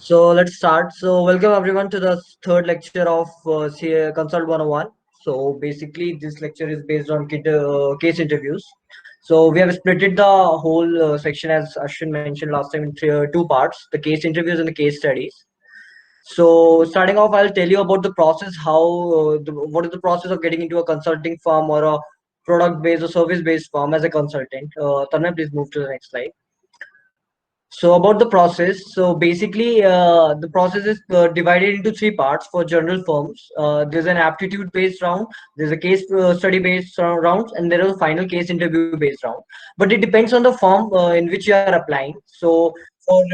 So let's start. So welcome everyone to the third lecture of Consult 101. So basically this lecture is based on case interviews. So we have split it the whole section as Ashwin mentioned last time in two parts, the case interviews and the case studies. So starting off, I'll tell you about the process, what is the process of getting into a consulting firm or a product-based or service-based firm as a consultant. Tanmay, please move to the next slide. So about the process, so basically the process is divided into three parts for general firms. There's an aptitude based round, there's a case study based rounds, and there is a final case interview based round. But it depends on the firm in which you are applying. So for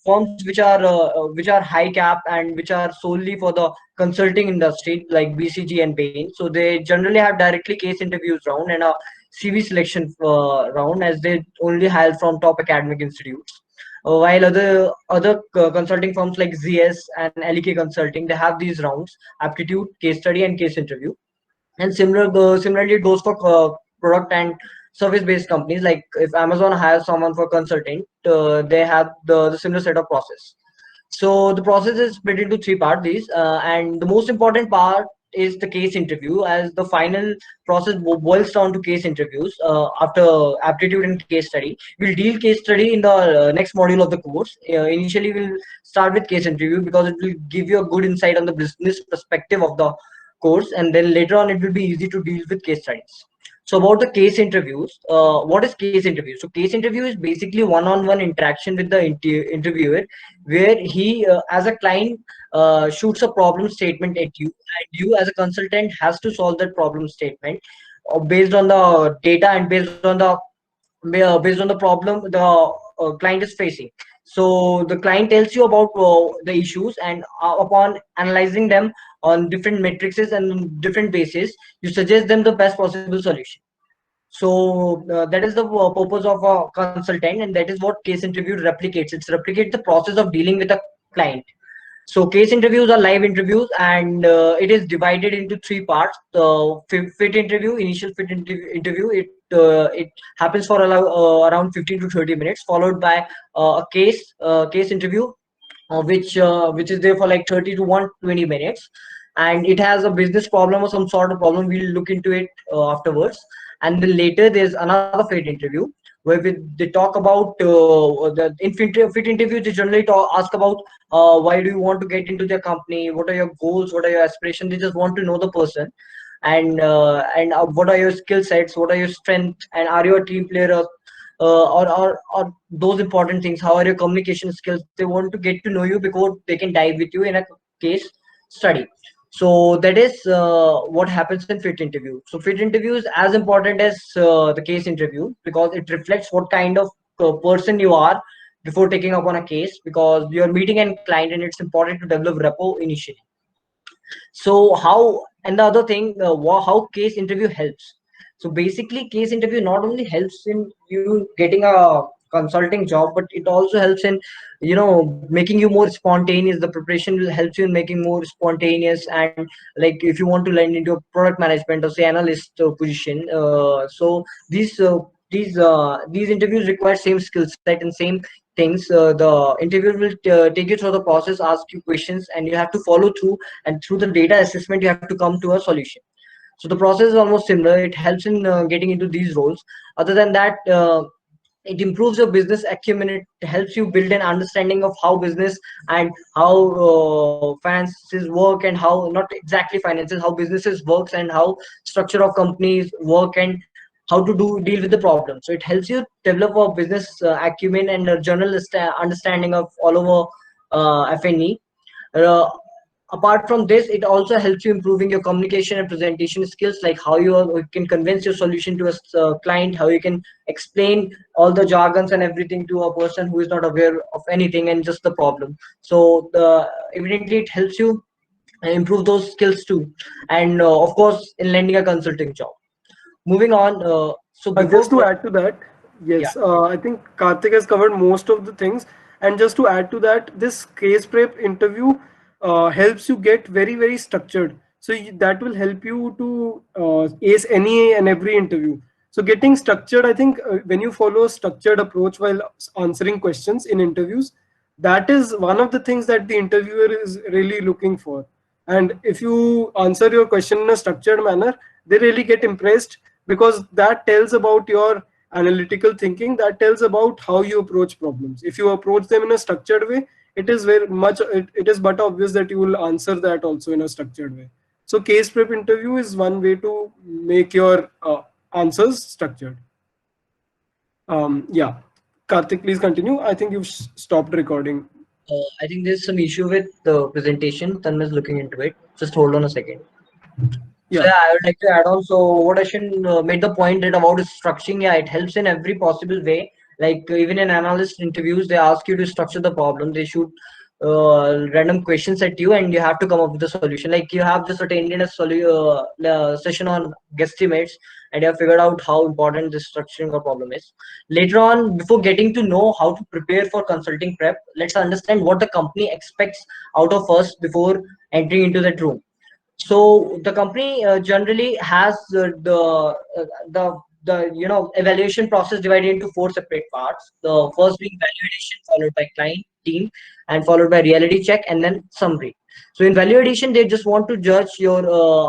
firms which are high cap and which are solely for the consulting industry like BCG and Bain, so they generally have directly case interviews round and a CV selection round, as they only hire from top academic institutes. While other consulting firms like ZS and LEK Consulting, they have these rounds: aptitude, case study, and case interview. And similarly, it goes for product and service-based companies. Like if Amazon hires someone for consulting, they have the similar set of process. So the process is split into three parts. And the most important part is the case interview, as the final process boils down to case interviews. After aptitude and case study, we'll deal case study in the next module of the course. Initially, we'll start with case interview because it will give you a good insight on the business perspective of the course, and then later on it will be easy to deal with case studies. So about the case interviews, what is case interview? So case interview is basically one-on-one interaction with the interviewer, where he, as a client, shoots a problem statement at you, and you, as a consultant, has to solve that problem statement based on the data and based on the problem the client is facing. So the client tells you about the issues, and upon analyzing them on different matrices and different bases, you suggest them the best possible solution. So that is the purpose of a consultant, and that is what case interview replicates. It's replicate the process of dealing with a client. So case interviews are live interviews, and it is divided into three parts. The fit interview, initial interview, it happens for around 15 to 30 minutes, followed by a case interview, which is there for like 30 to 120 minutes, and it has a business problem or some sort of problem. We'll look into it afterwards. And then later there's another fit interview, where they talk about fit interview. They generally ask about why do you want to get into their company, what are your goals, what are your aspirations. They just want to know the person, and what are your skill sets, what are your strengths, and are you a team player, or those important things. How are your communication skills? They want to get to know you before they can dive with you in a case study. So that is what happens in fit interview. So fit interview is as important as the case interview, because it reflects what kind of person you are before taking up on a case, because you're meeting a client and it's important to develop rapport initially. So how, and the other thing, how case interview helps. So basically case interview not only helps in you getting a consulting job, but it also helps in making you more spontaneous. The preparation will help you in making more spontaneous, and like if you want to land into a product management or say analyst position, so these interviews require same skill set and same things. The interviewer will take you through the process, ask you questions, and you have to follow through, and through the data assessment you have to come to a solution. So the process is almost similar. It helps in getting into these roles. Other than that, it improves your business acumen. It helps you build an understanding of how business and how finances work, and how, not exactly finances, how businesses works, and how structure of companies work, and how to deal with the problem. So it helps you develop a business acumen and a journalist understanding of all over FNE. uh, Apart from this, it also helps you improving your communication and presentation skills, like how you can convince your solution to a client, how you can explain all the jargons and everything to a person who is not aware of anything and just the problem. So evidently it helps you improve those skills too, and of course in landing a consulting job. Moving on, so before Just to add to that, yeah. yes, I think Karthik has covered most of the things. And just to add to that, this case prep interview helps you get very, very structured. So that will help you to ace any and every interview. So getting structured, I think when you follow a structured approach while answering questions in interviews, That is one of the things that the interviewer is really looking for. And if you answer your question in a structured manner, they really get impressed, because that tells about your analytical thinking, that tells about how you approach problems. If you approach them in a structured way, it is very much it is but obvious that you will answer that also in a structured way. So case prep interview is one way to make your answers structured. Yeah, Karthik, please continue. I think you've stopped recording. I think there's some issue with the presentation. Tanmay is looking into it. Just hold on a second. So Yeah. yeah, I would like to add on. So what Ashin made the point that about structuring, yeah, it helps in every possible way. Like even in analyst interviews, they ask you to structure the problem. They shoot random questions at you, and you have to come up with a solution. Like you have just attended a session on guesstimates, and you have figured out how important this structuring of problem is. Later on, before getting to know how to prepare for consulting prep, let's understand what the company expects out of us before entering into that room. So the company generally has the evaluation process divided into four separate parts. The first being validation, followed by client team, and followed by reality check, and then summary. So in validation, they just want to judge your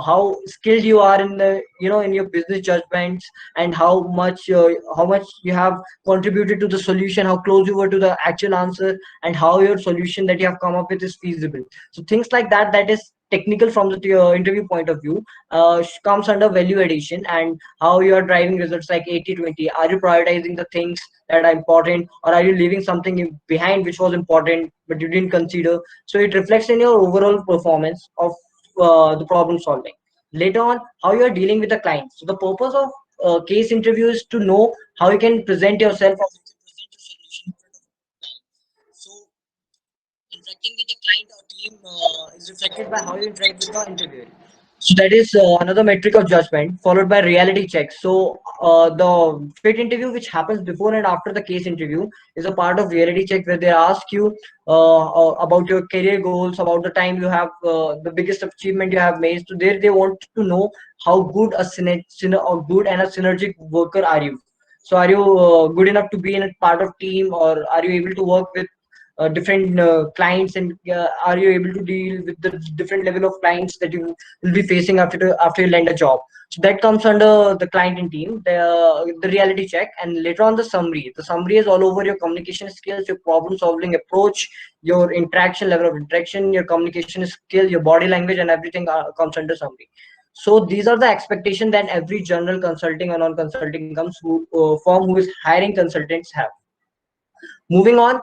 how skilled you are in the in your business judgments, and how much you have contributed to the solution, how close you were to the actual answer, and how your solution that you have come up with is feasible. So things like that, that is technical from the interview point of view, comes under value addition, and how you are driving results like 80/20. Are you prioritizing the things that are important, or are you leaving something behind which was important but you didn't consider? So it reflects in your overall performance of the problem solving. Later on, how you are dealing with the client. So the purpose of case interview is to know how you can present yourself, or you can present your solution in front of the client. So interacting with the client or team is reflected by how you interact with the interviewer. So that is another metric of judgment, followed by reality check. So the fit interview, which happens before and after the case interview, is a part of reality check where they ask you about your career goals, about the time you have, the biggest achievement you have made. So there they want to know how good or good and a synergic worker are you. So are you good enough to be in a part of team, or are you able to work with different clients, and are you able to deal with the different level of clients that you will be facing after you land a job? So that comes under the client and team, the reality check. And later on, the summary is all over your communication skills, your problem solving approach, your interaction level of interaction, your communication skill, your body language, and everything comes under summary. So these are the expectation that every general consulting or non-consulting comes firm who is hiring consultants have. Moving on,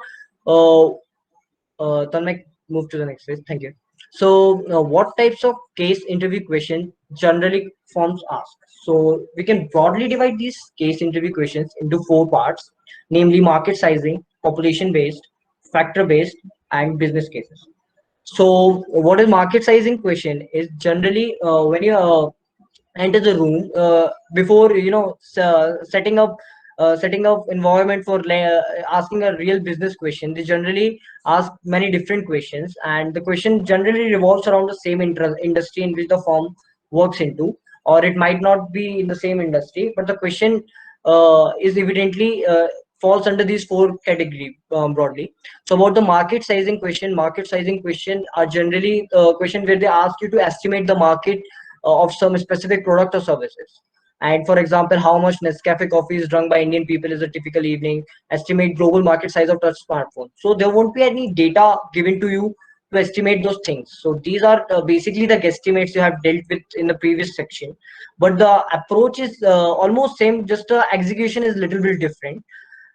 Tanmay, move to the next phase. Thank you. So, what types of case interview question generally forms ask? So, we can broadly divide these case interview questions into four parts, namely market sizing, population based, factor based, and business cases. So, what is market sizing question is generally when you enter the room before setting up environment for asking a real business question. They generally ask many different questions, and the question generally revolves around the same industry in which the firm works into, or it might not be in the same industry, but the question is evidently falls under these four category broadly. So about the market sizing question are generally question where they ask you to estimate the market of some specific product or services. And for example, how much Nescafe coffee is drunk by Indian people is a typical evening. Estimate global market size of touch smartphone. So there won't be any data given to you to estimate those things. So these are basically the guesstimates you have dealt with in the previous section. But the approach is almost same, just the execution is little bit different.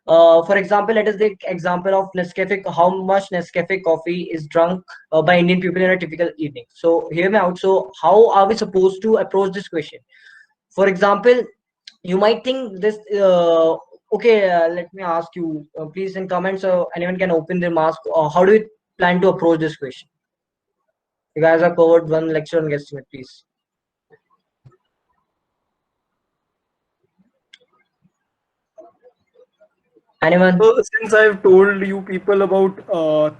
For example, let us take example of Nescafe. How much Nescafe coffee is drunk by Indian people in a typical evening? So hear me out. So how are we supposed to approach this question? For example, you might think this. Okay, let me ask you. Please in comments, so anyone can open their mask. How do you plan to approach this question? You guys have covered one lecture on guesstimate, please. Anyone? So since I've told you people about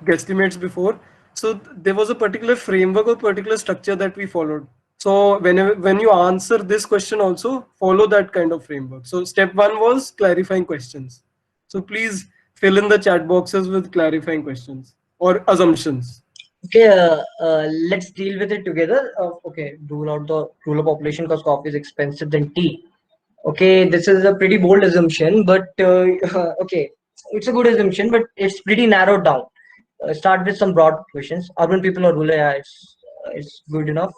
guesstimates before, so there was a particular framework or particular structure that we followed. So when you answer this question, also follow that kind of framework. So step one was clarifying questions. So please fill in the chat boxes with clarifying questions or assumptions. Okay, let's deal with it together. Okay, rule out the rural population because coffee is expensive than tea. Okay, this is a pretty bold assumption, but okay, it's a good assumption, but it's pretty narrowed down. Start with some broad questions. Urban people or rural? Yeah, it's good enough.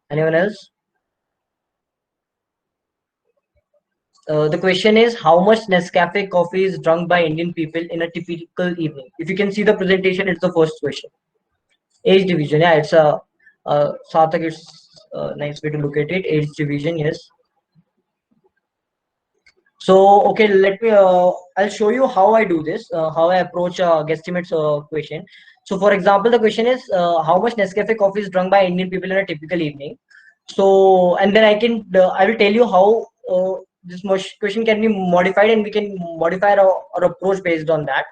Anyone else? The question is how much Nescafe coffee is drunk by Indian people in a typical evening? If you can see the presentation, it's the first question. Age division, yeah, it's Sarthak, it's a nice way to look at it. Age division, yes. So, okay, I'll show you how I do this, how I approach guesstimates question. So, for example, the question is how much Nescafe coffee is drunk by Indian people in a typical evening. So, and then I will tell you how question can be modified and we can modify our approach based on that.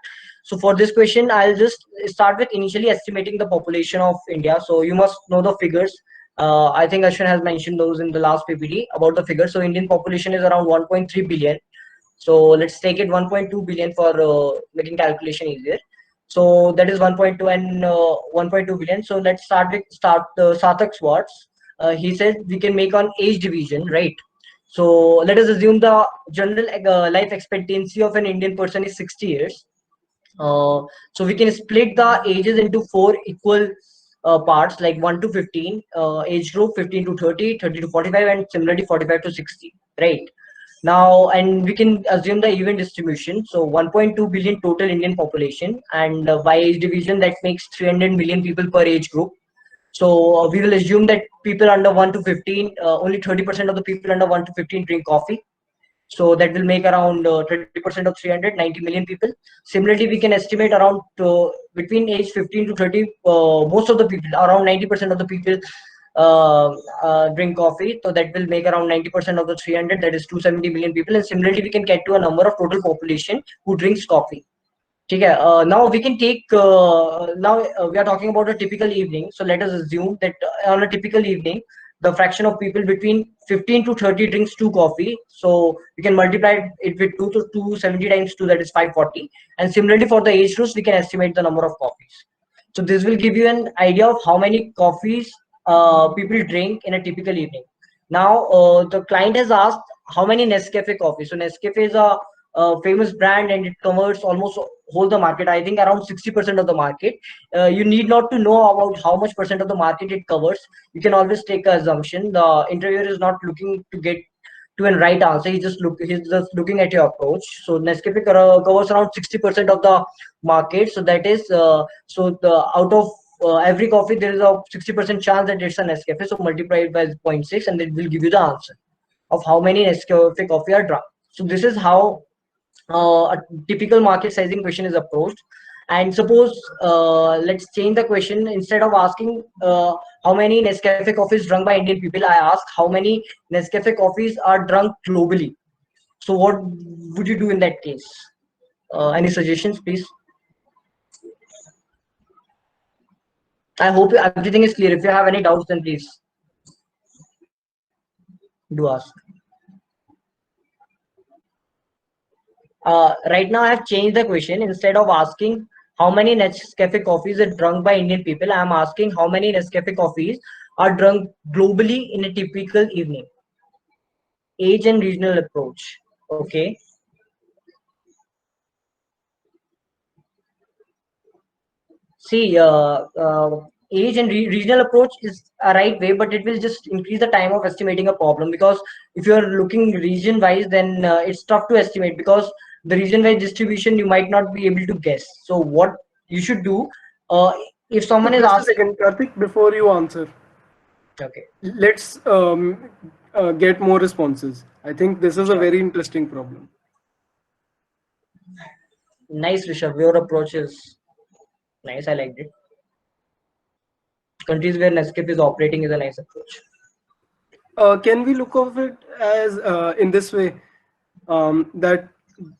So, for this question, I'll just start with initially estimating the population of India. So, you must know the figures. I think Ashwin has mentioned those in the last PPT about the figures. So, Indian population is around 1.3 billion. So let's take it 1.2 billion for making calculation easier. So that is 1.2 and 1.2 billion. So let's start Sarthak's words. He said we can make on age division, right? So let us assume the general life expectancy of an Indian person is 60 years. So we can split the ages into four equal parts like 1 to 15, age group 15 to 30, 30 to 45, and similarly 45 to 60, right? Now, and we can assume the even distribution. So 1.2 billion total Indian population, and by age division, that makes 300 million people per age group. So we will assume that people under 1 to 15, only 30% of the people under 1 to 15 drink coffee. So that will make around 30% of 390 million people. Similarly, we can estimate around between age 15 to 30, most of the people, around 90% of the people uh, drink coffee. So that will make around 90% of the 300, that is 270 million people. And similarly, we can get to a number of total population who drinks coffee. Okay, now we can take now we are talking about a typical evening. So let us assume that on a typical evening, the fraction of people between 15 to 30 drinks two coffee. So you can multiply it with 2 to 270 times 2, that is 540. And similarly for the age groups, we can estimate the number of coffees. So this will give you an idea of how many coffees people drink in a typical evening. Now the client has asked how many Nescafe coffee. So Nescafe is a famous brand and it covers almost whole the market. I think around 60% of the market. You need not to know about how much percent of the market it covers. You can always take an assumption. The interviewer is not looking to get to a right answer. He's just looking at your approach. So Nescafe covers around 60% of the market. So that is so the out of every coffee there is a 60% chance that it's a Nescafe. So multiply it by zero point 0.6 and it will give you the answer of how many Nescafe coffee are drunk. So this is how a typical market sizing question is approached. And suppose let's change the question. Instead of asking how many Nescafe coffees drunk by Indian people, I ask how many Nescafe coffees are drunk globally. So what would you do in that case? Any suggestions, please? I hope everything is clear. If you have any doubts, then please do ask. Right now, I have changed the question. Instead of asking how many Nescafe coffees are drunk by Indian people, I am asking how many Nescafe coffees are drunk globally in a typical evening. Age and regional approach. Okay. See, age and regional approach is a right way, but it will just increase the time of estimating a problem because if you are looking region wise, then it's tough to estimate because the region wise distribution you might not be able to guess. So what you should do, uh, if So someone is just a asking, second, Karthik, before you answer, okay, let's get more responses. I think this is a sure, very interesting problem. nice, Rishabh, your approach is nice. I liked it. Countries where Nescafe is operating is a nice approach. Can we look of it as in this way, that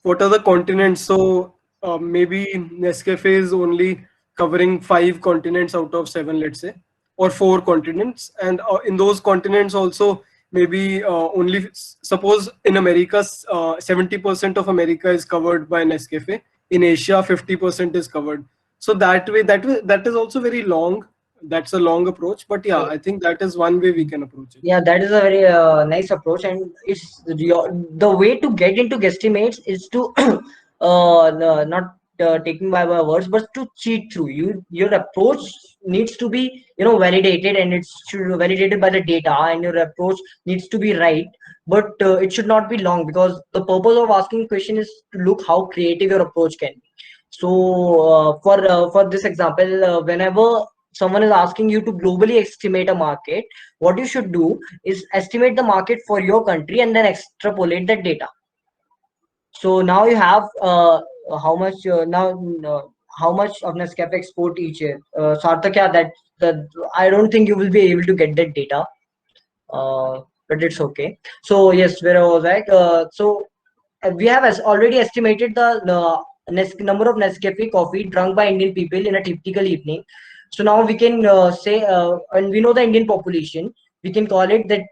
what are the continents? So maybe Nescafe is only covering 5 continents out of 7, let's say, or 4 continents, and in those continents also maybe only suppose in America 70% of America is covered by Nescafe, in Asia 50% is covered. So that is also very long. That's a long approach, but yeah, I think that is one way we can approach it. Yeah, that is a very nice approach, and the way to get into guesstimates is to not taking by my words, but to cheat through. Your approach needs to be validated, and it's should be validated by the data, and your approach needs to be right, but it should not be long, because the purpose of asking question is to look how creative your approach can be. So for this example, whenever someone is asking you to globally estimate a market, what you should do is estimate the market for your country and then extrapolate that data. So now you have how much how much of Nescafe export each year. Sarthak, yeah, that I don't think you will be able to get that data, but it's okay. So yes, where I was at. We have already estimated the number of Nescafe coffee drunk by Indian people in a typical evening. So now we can say, and we know the Indian population. We can call it that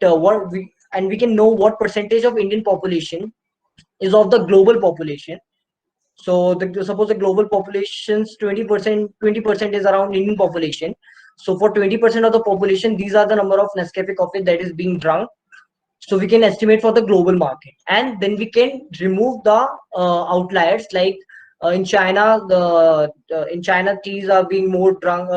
and we can know what percentage of Indian population is of the global population. So suppose the global population's 20% is around Indian population. So for 20% of the population, these are the number of Nescafe coffee that is being drunk. So we can estimate for the global market, and then we can remove the outliers, like in China, in China teas are being more drunk,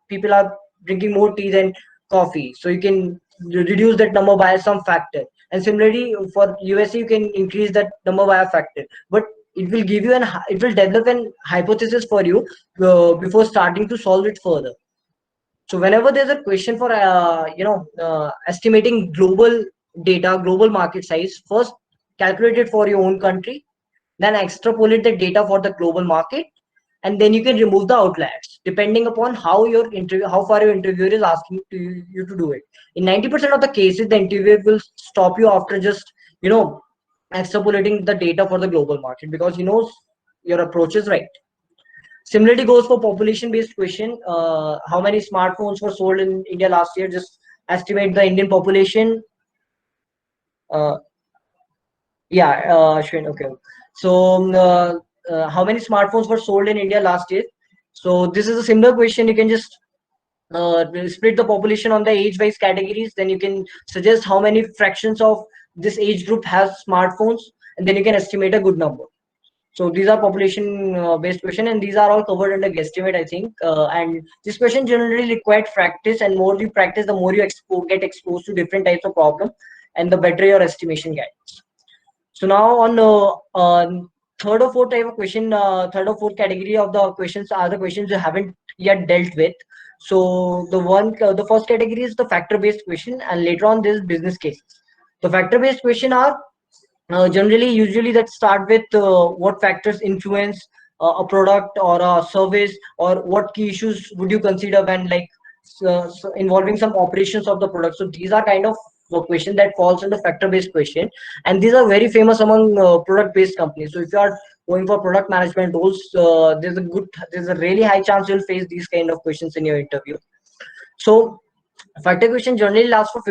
people are drinking more tea than coffee, so you can reduce that number by some factor, and similarly for USA you can increase that number by a factor, but it will develop an hypothesis for you before starting to solve it further. So whenever there's a question for estimating global data, global market size, first calculate it for your own country, then extrapolate the data for the global market, and then you can remove the outliers depending upon how far your interviewer is asking you to do it. In 90% of the cases, the interviewer will stop you after just extrapolating the data for the global market, because he knows your approach is right. Similarly goes for population-based question. How many smartphones were sold in India last year? Just estimate the Indian population. Uh, yeah, Ashwin, okay. So, how many smartphones were sold in India last year? So, this is a similar question. You can just split the population on the age-wise categories. Then you can suggest how many fractions of this age group has smartphones, and then you can estimate a good number. So these are population based question, and these are all covered under guesstimate, I think. And this question generally required practice, and more you practice, the more you get exposed to different types of problem, and the better your estimation gets. So now on third or fourth type of question, third or fourth category of the questions are the questions you haven't yet dealt with. So the first category is the factor based question, and later on there's business cases. The factor based question are usually that start with what factors influence a product or a service, or what key issues would you consider when involving some operations of the product. So these are kind of question that falls under factor based question, and these are very famous among product based companies. So if you are going for product management roles, there's a really high chance you'll face these kind of questions in your interview. So factor question generally lasts for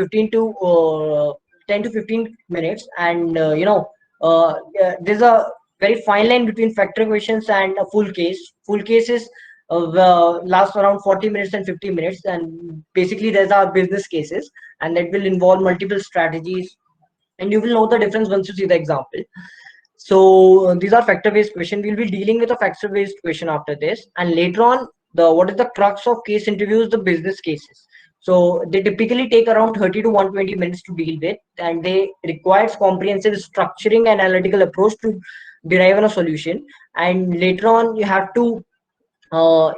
10 to 15 minutes, and there's a very fine line between factor questions and a full case. Full cases last around 40 minutes and 50 minutes, and basically there's our business cases, and that will involve multiple strategies, and you will know the difference once you see the example. So these are factor-based question. We'll be dealing with a factor-based question after this, and later on, the what is the crux of case interviews? The business cases. So they typically take around 30 to 120 minutes to deal with, and they requires comprehensive structuring and analytical approach to derive on a solution. And later on, you have to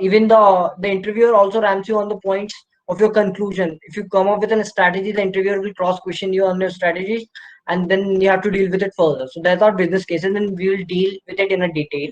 even the interviewer also ramps you on the points of your conclusion. If you come up with a strategy, the interviewer will cross question you on your strategies, and then you have to deal with it further. So that's our business cases, and we will deal with it in a detail.